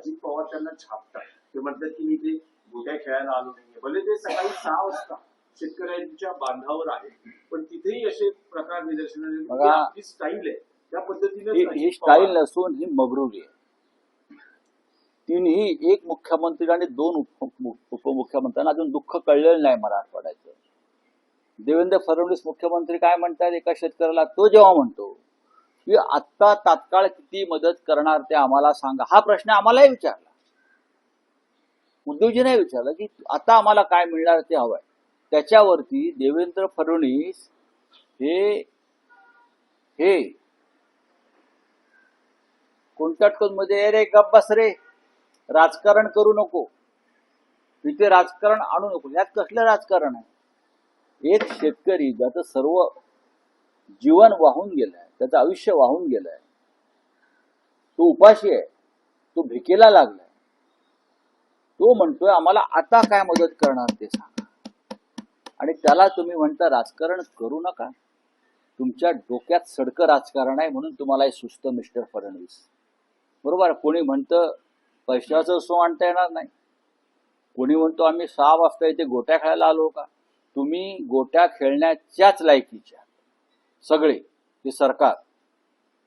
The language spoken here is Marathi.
अजित पवार त्यांना छापतात. ते म्हणतात की मी ते गोट्या खेळायला आलो नाहीये. भले ते सकाळी 6 वाजता शेतकऱ्यांच्या बांधावर आहे, पण तिथेही असे प्रकार निदर्शनास येतात. ही आपली स्टाईल आहे, त्या पद्धतीने ही स्टाईल नसून ही मगरुरी आहे. तिन्ही, एक मुख्यमंत्री आणि दोन उपमुख्यमंत्र्यांना अजून दुःख कळलेलं नाही मराठवाड्याचं. देवेंद्र फडणवीस मुख्यमंत्री काय म्हणतात एका शेतकऱ्याला, तो जेव्हा म्हणतो की आत्ता तात्काळ किती मदत करणार ते आम्हाला सांगा, हा प्रश्न आम्हालाही विचारला, उद्धवजीने विचारलं की आता आम्हाला काय मिळणार ते हवंय. त्याच्यावरती देवेंद्र फडणवीस हे कोणत्या मध्ये, रे गप्प बस रे, राजकारण करू नको, इथे राजकारण आणू नको. यात कसलं राजकारण आहे? एक शेतकरी ज्याचं सर्व जीवन वाहून गेलंय, त्याचं आयुष्य वाहून गेलंय, तो उपाशी आहे, तो भिकेला लागलाय, तो म्हणतोय आम्हाला आता काय मदत करणार ते सांगा. आणि त्याला तुम्ही म्हणता राजकारण करू नका. तुमच्या डोक्यात सडकं राजकारण आहे म्हणून तुम्हाला हे सुचतं मिस्टर फडणवीस. बरोबर. कोणी म्हणतं पैशाचं सो आणता येणार नाही, कोणी म्हणतो आम्ही 6 वाजता इथे गोट्या खेळायला आलो का. तुम्ही गोट्या खेळण्याच्याच लायकीच्या सगळे, हे सरकार